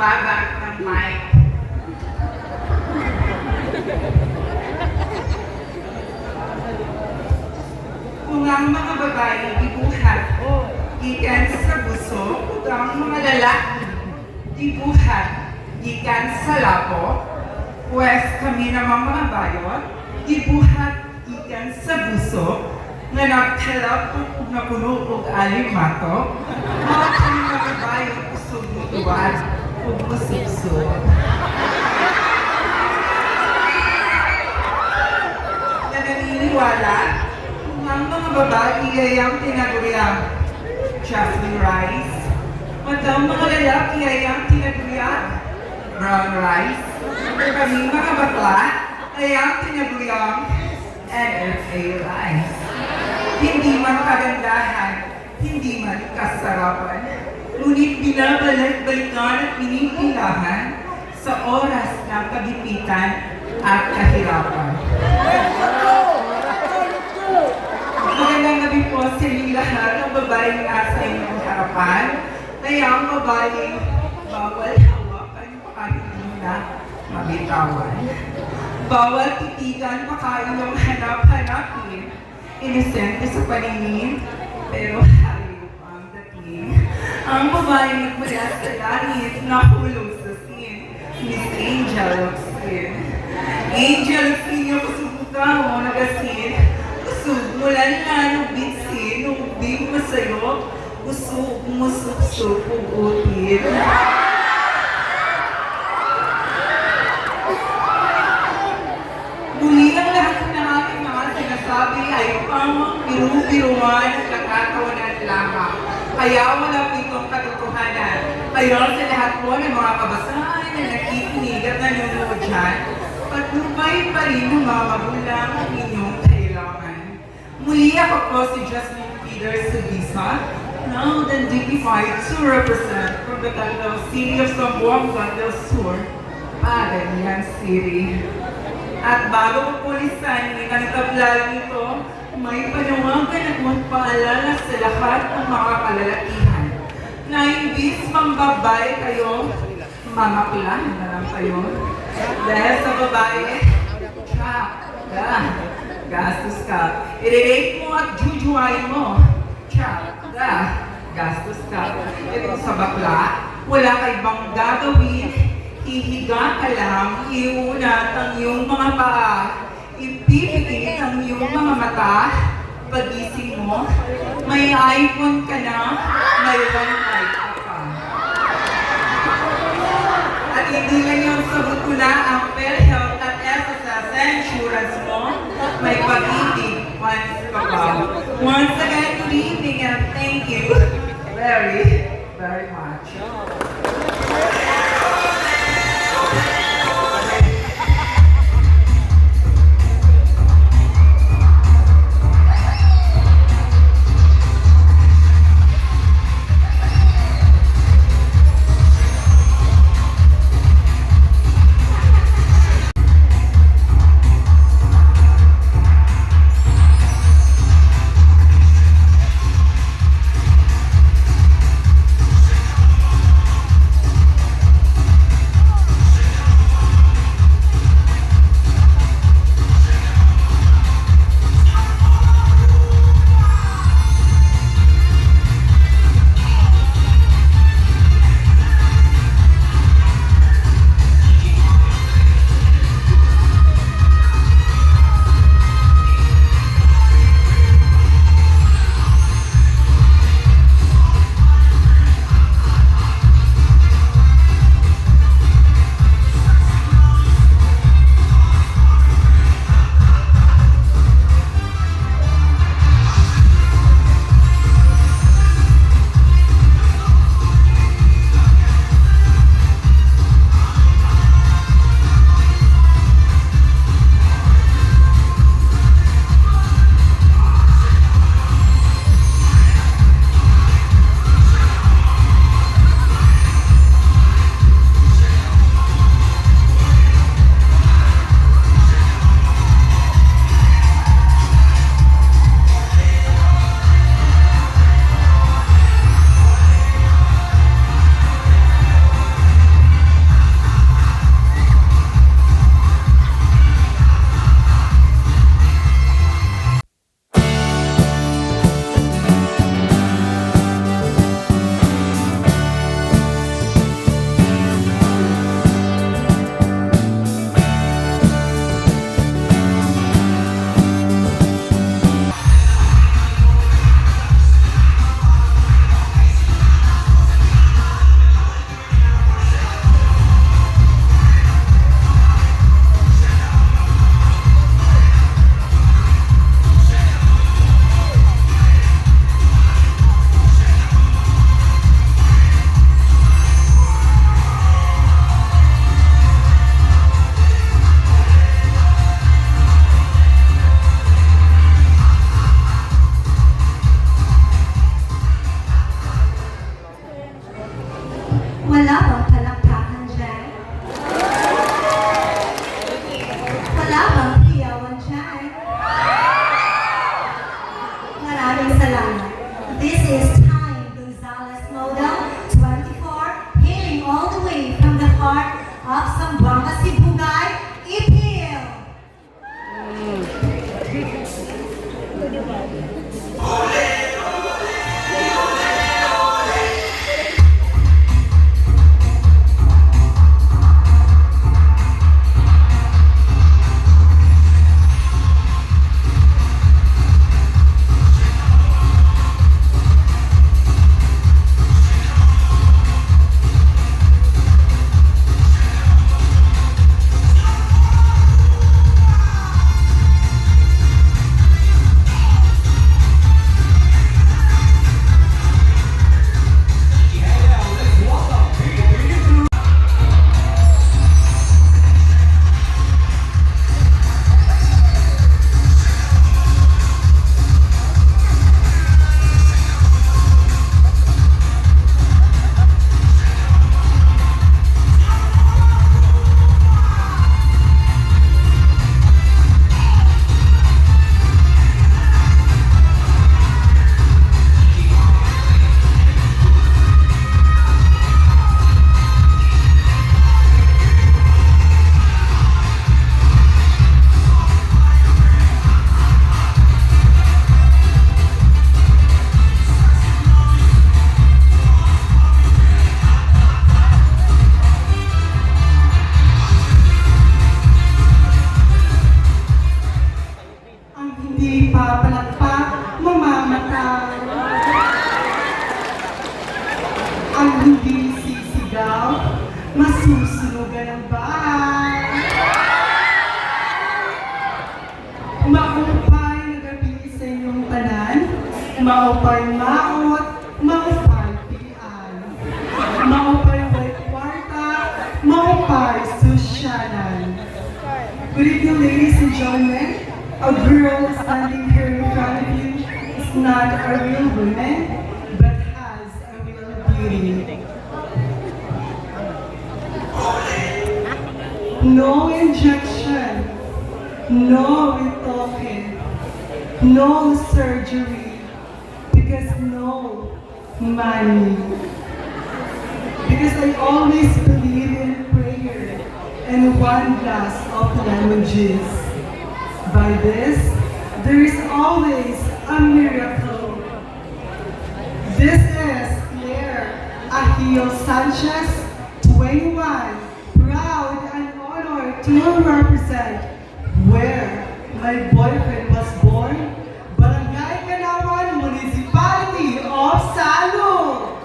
baba ng mic. Kung ang mga babae dibuhat, gikan sa buso, ug ang mga lalaki dibuhat, gikan sa lapo, pues kami namang mga bayot, dibuhat gikan sa buso, nga nagkalap ug napuno ug alimato, mga kami mga bayot usog mutuwad ug musubsub. Na naniniwala kung ang mga babae ay ang tinaguriang jasmine rice, at ang mga lalaki ay ang tinaguriang brown rice, at kami mga bakla ay ang tinaguriang NFA rice. Hindi man kagandahan, hindi man kasarapan, ngunit binabalik-balikan at pinipilahan sa oras ng kagipitan at kahirapan. Magandang gabi po sa inyong lahat ng babaeng nasa inyong harapan, kaya ang babaeng bawal hawakan kahit muna mabitawan. Bawal titigan baka inyong hanap-hanapin, inosente sa paningin, pero hayop ang dating. Ang babaeng nagmula sa langit, nahulog sa sin, Miss Angel of Sin. Angel of Sin yung kusubukan mo, nagasin, kusog mula na nung bitsin, nung big masayo, kusog, musuk-suk, ugutin. Muli ang lahat ng aking mga sinasabi ay pamang biru-biruan at nakatawanan lamang. Kaya wala po itong katotohanan. Kaya sa lahat po ng mga kabasahan na nakikinig at nanonood dyan, patnubay pa rin ng mga magulang ang inyong kailangan. Muli ako po si Jasmine Peter Subisa, now and dignified to represent from the Candel City of Zamboanga del Sur, Pagadian City. At bago ko pulisan ng kanitablal nito, may panawagan at magpaalala sa lahat ng mga kalalakihan na imbis mambabay kayo, mamaklan na lang kayo. Dahil sa babae, gastos ka. I-rate mo at jujuain mo, gastos ka. Ito sa bakla, wala kay bang gagawin, hihiga ka lang, iunat ang iyong mga paa, ipipikit ang iyong mga mata, pagising mo, may iPhone ka na, mayroon iPhone ka. At hindi lang yung sagot ko na ang PhilHealth at SSS insurance mo, may pag-ibig once ka pa. Once again, good evening and thank you very, very much. Wala bang palakpakan dyan? Wala bang hiyawan dyan? Maraming salamat. This is Time Gonzalez Model 24, hailing all the way from the heart of Zamboanga, Sibugay, Ipil. Ang hindi papalakpak, mamamatay. Ang hindi sisigaw, masusunugan ang bahay. Maupay na gabi sa inyong tanan, maupay maot, maupay pian. Maupay way kwarta, maupay susyanan. Good evening, ladies and gentlemen. A girl standing here in front of you is not a real woman, but has a real beauty. No injection, no retoque, no surgery, because no money. Because I always believe in prayer and one glass of lemon juice. By this, there is always a miracle. This is Claire Ahio Sanchez, 21, proud and honored to represent where my boyfriend was born, Barangay Kanawan, Municipality of Salud.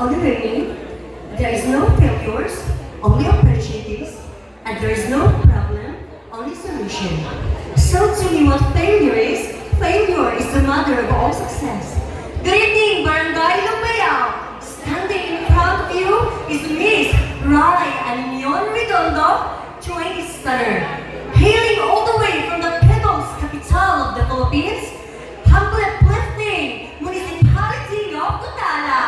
only learning, there is no failures, only opportunities, and there is no problem, only solution. So tell me what failure is. Failure is the mother of all success. Good evening, Barangay Lumbayao. Standing in front of you is Miss Rai Anion Redondo, 20 stunner. Hailing all the way from the People's Capital of the Philippines, humble uplifting municipality of Totala.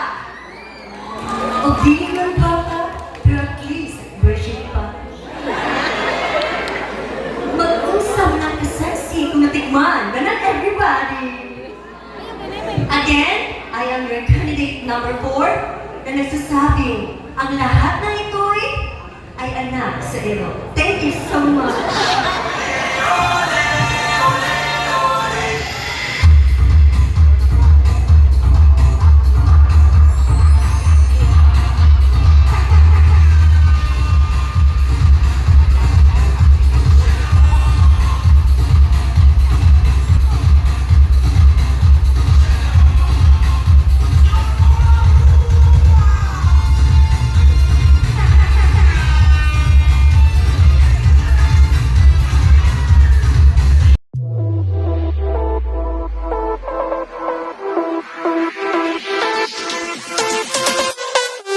O di man papa, pero at least virgin pa. Mag-usap na ka-sexy kung natikman, but not everybody. Again, I am your candidate number 4 na nagsasabing ang lahat ng ito'y ay anak sa iyo. Thank you so much.